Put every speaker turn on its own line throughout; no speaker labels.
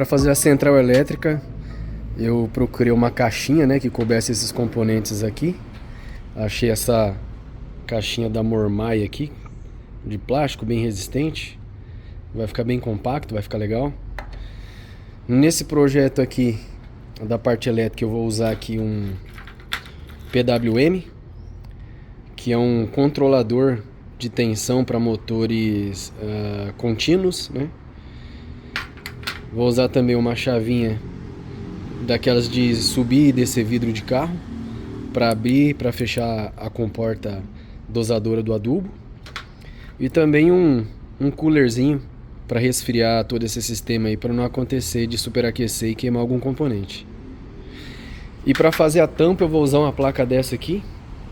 Para fazer a central elétrica, eu procurei uma caixinha, né, que coubesse esses componentes aqui. Achei essa caixinha da Mormai aqui, de plástico, bem resistente. Vai ficar bem compacto, vai ficar legal. Nesse projeto aqui, da parte elétrica, eu vou usar aqui um PWM, que é um controlador de tensão para motores contínuos, né? Vou usar também uma chavinha daquelas de subir e descer vidro de carro, para abrir e para fechar a comporta dosadora do adubo. E também um coolerzinho para resfriar todo esse sistema aí, para não acontecer de superaquecer e queimar algum componente. E para fazer a tampa eu vou usar uma placa dessa aqui,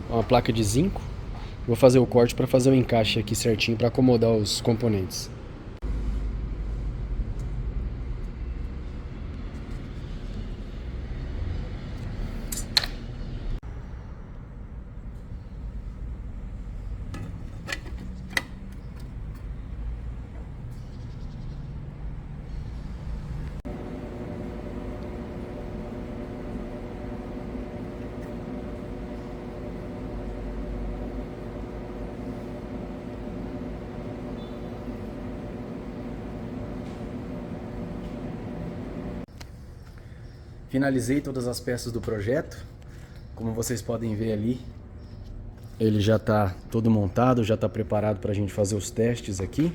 uma placa de zinco. Vou fazer o corte para fazer o encaixe aqui certinho para acomodar os componentes. Finalizei todas as peças do projeto. Como vocês podem ver ali, ele já está todo montado, já está preparado para a gente fazer os testes aqui.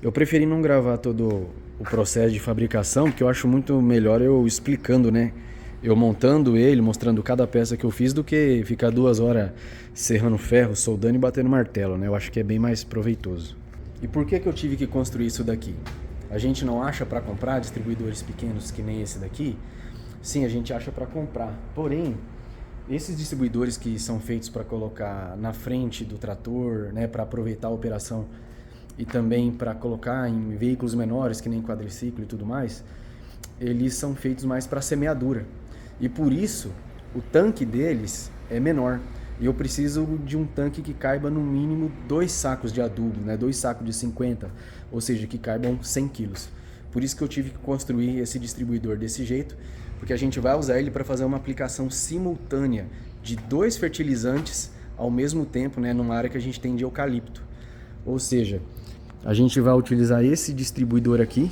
Eu preferi não gravar todo o processo de fabricação, porque eu acho muito melhor eu explicando, né? Eu montando ele, mostrando cada peça que eu fiz, do que ficar 2 horas serrando ferro, soldando e batendo martelo, né? Eu acho que é bem mais proveitoso. E por que eu tive que construir isso daqui? A gente não acha para comprar distribuidores pequenos que nem esse daqui? Sim, a gente acha para comprar, porém, esses distribuidores que são feitos para colocar na frente do trator, né, para aproveitar a operação e também para colocar em veículos menores, que nem quadriciclo e tudo mais, eles são feitos mais para semeadura. E por isso, o tanque deles é menor. E eu preciso de um tanque que caiba no mínimo 2 sacos de adubo, né, 2 sacos de 50, ou seja, que caibam 100 quilos. Por isso que eu tive que construir esse distribuidor desse jeito, porque a gente vai usar ele para fazer uma aplicação simultânea de 2 fertilizantes ao mesmo tempo, né, numa área que a gente tem de eucalipto. Ou seja, a gente vai utilizar esse distribuidor aqui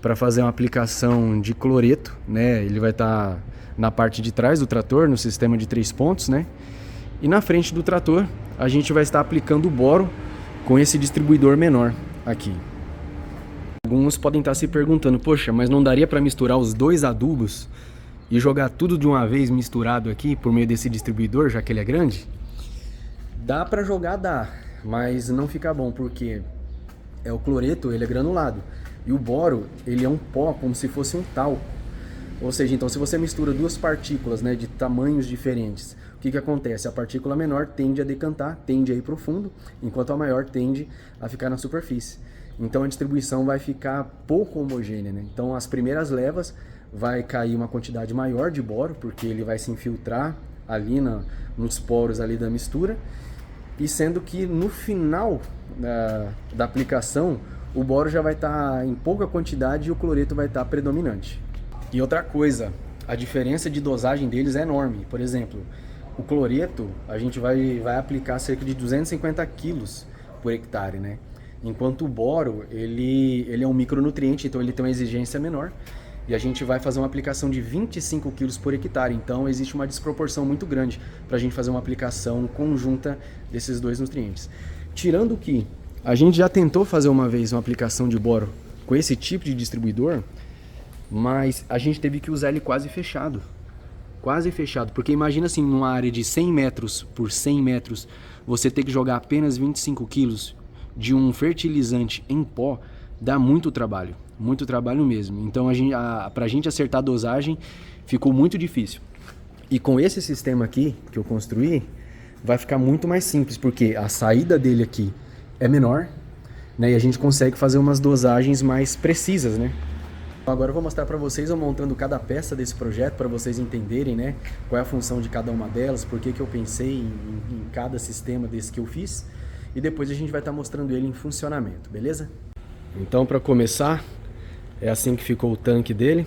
para fazer uma aplicação de cloreto, né? Ele vai estar na parte de trás do trator, no sistema de 3 pontos, né? E na frente do trator a gente vai estar aplicando o boro com esse distribuidor menor aqui. Alguns podem estar se perguntando, poxa, mas não daria para misturar os 2 adubos e jogar tudo de uma vez misturado aqui por meio desse distribuidor, já que ele é grande? Dá para jogar, dá, mas não fica bom, porque o cloreto, ele é granulado, e o boro, ele é um pó, como se fosse um talco. Ou seja, então se você mistura 2 partículas, né, de tamanhos diferentes, o que acontece? A partícula menor tende a decantar, tende a ir para o fundo, enquanto a maior tende a ficar na superfície. Então a distribuição vai ficar pouco homogênea, né? Então as primeiras levas vai cair uma quantidade maior de boro, porque ele vai se infiltrar ali nos poros ali da mistura, e sendo que no final da aplicação o boro já vai estar em pouca quantidade e o cloreto vai estar predominante. E outra coisa, a diferença de dosagem deles é enorme. Por exemplo, o cloreto a gente vai aplicar cerca de 250 quilos por hectare, né? Enquanto o boro, ele é um micronutriente, então ele tem uma exigência menor. E a gente vai fazer uma aplicação de 25 quilos por hectare. Então existe uma desproporção muito grande para a gente fazer uma aplicação conjunta desses 2 nutrientes. Tirando que a gente já tentou fazer uma vez uma aplicação de boro com esse tipo de distribuidor, mas a gente teve que usar ele quase fechado. Quase fechado, porque imagina assim, numa área de 100 metros por 100 metros, você ter que jogar apenas 25 quilos de um fertilizante em pó, dá muito trabalho mesmo. Então pra gente acertar a dosagem ficou muito difícil. E com esse sistema aqui que eu construí, vai ficar muito mais simples, porque a saída dele aqui é menor, né, e a gente consegue fazer umas dosagens mais precisas, né? Agora eu vou mostrar para vocês eu montando cada peça desse projeto, para vocês entenderem, né, qual é a função de cada uma delas, por que eu pensei em cada sistema desse que eu fiz. E depois a gente vai estar mostrando ele em funcionamento, beleza? Então, para começar, É assim que ficou o tanque dele.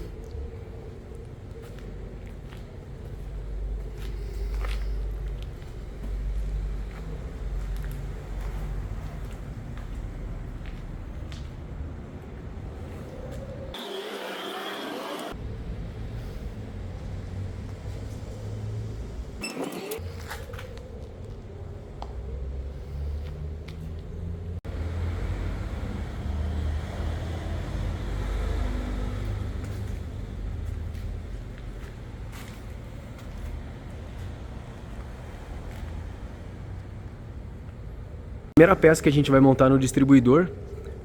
A primeira peça que a gente vai montar no distribuidor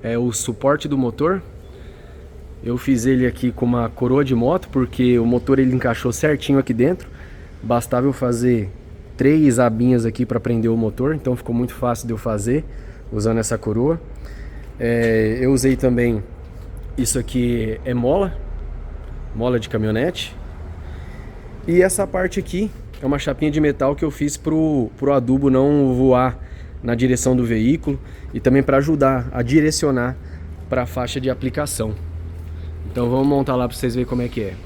é o suporte do motor. Eu fiz ele aqui com uma coroa de moto, porque o motor ele encaixou certinho aqui dentro. Bastava eu fazer 3 abinhas aqui para prender o motor, então ficou muito fácil de eu fazer usando essa coroa. Eu usei também, isso aqui é mola de caminhonete. E essa parte aqui é uma chapinha de metal que eu fiz pro adubo não voar na direção do veículo e também para ajudar a direcionar para a faixa de aplicação. Então vamos montar lá para vocês verem como é que é.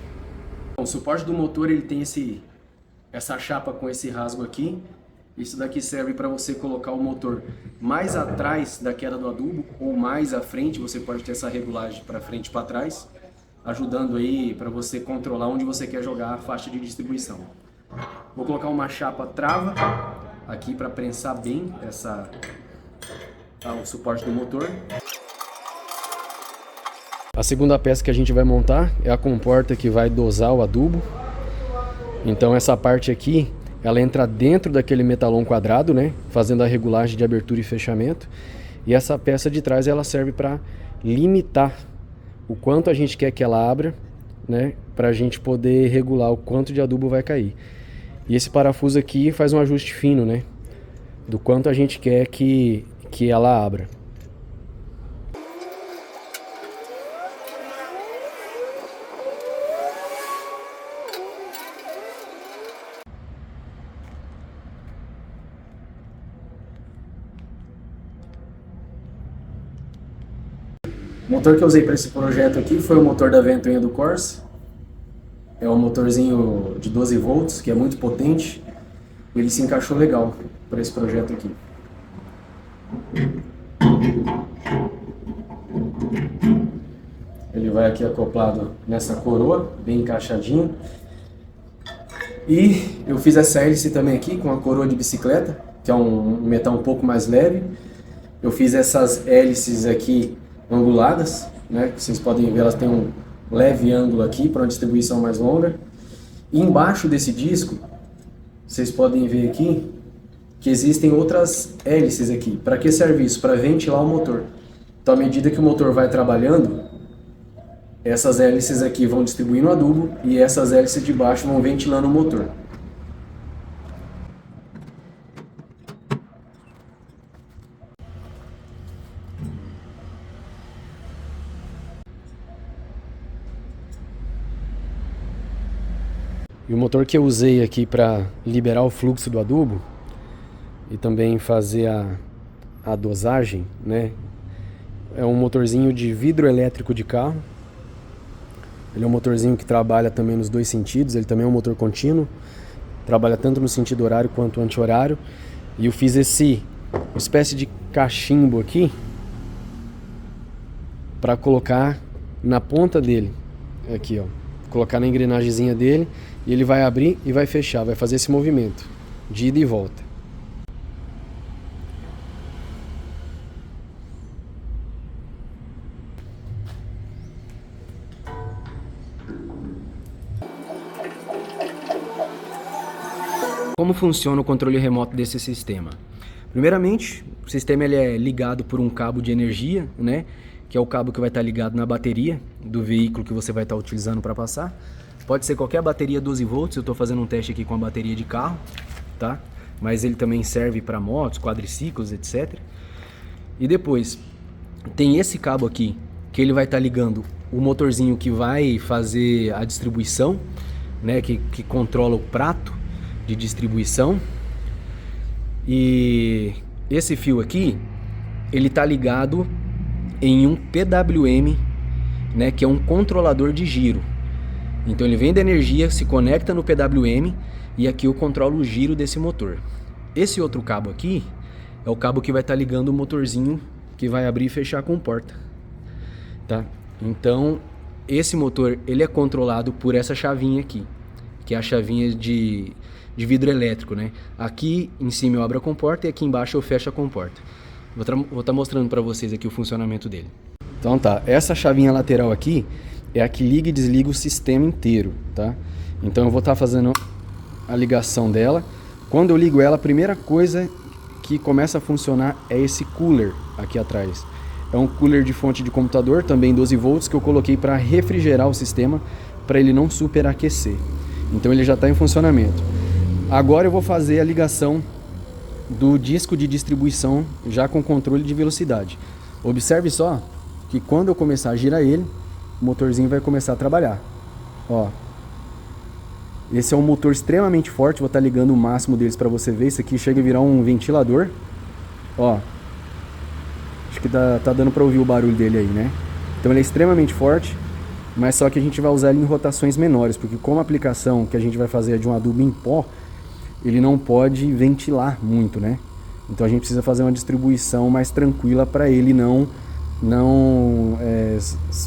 O suporte do motor ele tem essa chapa com esse rasgo aqui. Isso daqui serve para você colocar o motor mais atrás da queda do adubo ou mais à frente. Você pode ter essa regulagem para frente e para trás, ajudando aí para você controlar onde você quer jogar a faixa de distribuição. Vou colocar uma chapa trava aqui para prensar bem o suporte do motor. A segunda peça que a gente vai montar é a comporta que vai dosar o adubo. Então essa parte aqui, ela entra dentro daquele metalon quadrado, né, fazendo a regulagem de abertura e fechamento. E essa peça de trás ela serve para limitar o quanto a gente quer que ela abra, né, para a gente poder regular o quanto de adubo vai cair. E esse parafuso aqui faz um ajuste fino, né, do quanto a gente quer que ela abra. O motor que eu usei para esse projeto aqui foi o motor da ventoinha do Corsa. É um motorzinho de 12 volts, que é muito potente. Ele se encaixou legal para esse projeto aqui. Ele vai aqui acoplado nessa coroa, bem encaixadinho. E eu fiz essa hélice também aqui com a coroa de bicicleta, que é um metal um pouco mais leve. Eu fiz essas hélices aqui anguladas, né? Vocês podem ver, elas têm um leve ângulo aqui para uma distribuição mais longa. E embaixo desse disco, vocês podem ver aqui que existem outras hélices aqui. Para que serve isso? Para ventilar o motor. Então, à medida que o motor vai trabalhando, essas hélices aqui vão distribuindo o adubo e essas hélices de baixo vão ventilando o motor. E o motor que eu usei aqui para liberar o fluxo do adubo e também fazer a dosagem, né? É um motorzinho de vidro elétrico de carro. Ele é um motorzinho que trabalha também nos dois sentidos, ele também é um motor contínuo. Trabalha tanto no sentido horário quanto anti-horário. E eu fiz uma espécie de cachimbo aqui para colocar na ponta dele. Aqui, ó. Colocar na engrenagemzinha dele e ele vai abrir e vai fechar, vai fazer esse movimento de ida e volta. Como funciona o controle remoto desse sistema? Primeiramente, o sistema ele é ligado por um cabo de energia, né? Que é o cabo que vai estar ligado na bateria do veículo que você vai estar utilizando para passar. Pode ser qualquer bateria 12 volts, eu estou fazendo um teste aqui com a bateria de carro, tá? Mas ele também serve para motos, quadriciclos, etc. E depois, tem esse cabo aqui, que ele vai estar ligando o motorzinho que vai fazer a distribuição, né? Que controla o prato de distribuição. E esse fio aqui, ele está ligado em um PWM né, que é um controlador de giro. Então ele vem da energia, se conecta no PWM e aqui eu controlo o giro desse motor. Esse outro cabo aqui é o cabo que vai estar ligando o motorzinho que vai abrir e fechar a comporta, tá? Então esse motor ele é controlado por essa chavinha aqui, que é a chavinha de vidro elétrico, né? Aqui em cima eu abro a comporta e aqui embaixo eu fecho a comporta. Vou estar mostrando para vocês aqui o funcionamento dele. Então tá, essa chavinha lateral aqui é a que liga e desliga o sistema inteiro, tá? Então eu vou estar fazendo a ligação dela. Quando eu ligo ela, a primeira coisa que começa a funcionar é esse cooler aqui atrás. É um cooler de fonte de computador, também 12 volts, que eu coloquei para refrigerar o sistema, para ele não superaquecer. Então ele já está em funcionamento. Agora eu vou fazer a ligação do disco de distribuição já com controle de velocidade. Observe só que quando eu começar a girar ele, o motorzinho vai começar a trabalhar. Ó, esse é um motor extremamente forte, vou estar ligando o máximo deles para você ver. Isso aqui chega a virar um ventilador. Ó, acho que tá dando para ouvir o barulho dele aí, né? Então ele é extremamente forte, mas só que a gente vai usar ele em rotações menores, porque como a aplicação que a gente vai fazer é de um adubo em pó, ele não pode ventilar muito, né? Então a gente precisa fazer uma distribuição mais tranquila para ele não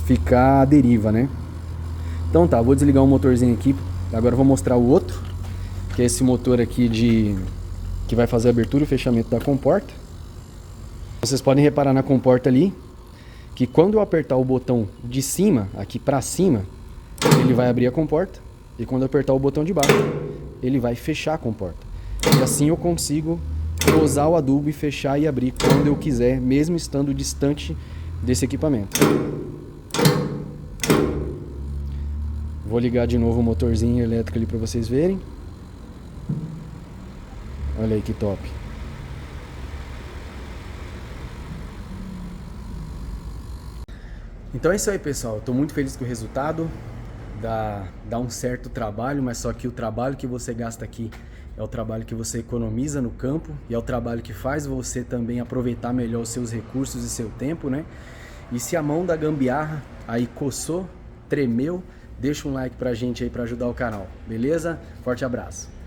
ficar à deriva, né? Então tá, vou desligar o motorzinho aqui. Agora eu vou mostrar o outro, que é esse motor aqui que vai fazer a abertura e o fechamento da comporta. Vocês podem reparar na comporta ali que quando eu apertar o botão de cima, aqui para cima, ele vai abrir a comporta, e quando eu apertar o botão de baixo, ele vai fechar a comporta. E assim eu consigo usar o adubo e fechar e abrir quando eu quiser, mesmo estando distante desse equipamento. Vou ligar de novo o motorzinho elétrico ali para vocês verem. Olha aí que top. Então é isso aí, pessoal. Estou muito feliz com o resultado. Dá um certo trabalho, mas só que o trabalho que você gasta aqui é o trabalho que você economiza no campo e é o trabalho que faz você também aproveitar melhor os seus recursos e seu tempo, né? E se a mão da gambiarra aí coçou, tremeu, deixa um like pra gente aí pra ajudar o canal, beleza? Forte abraço!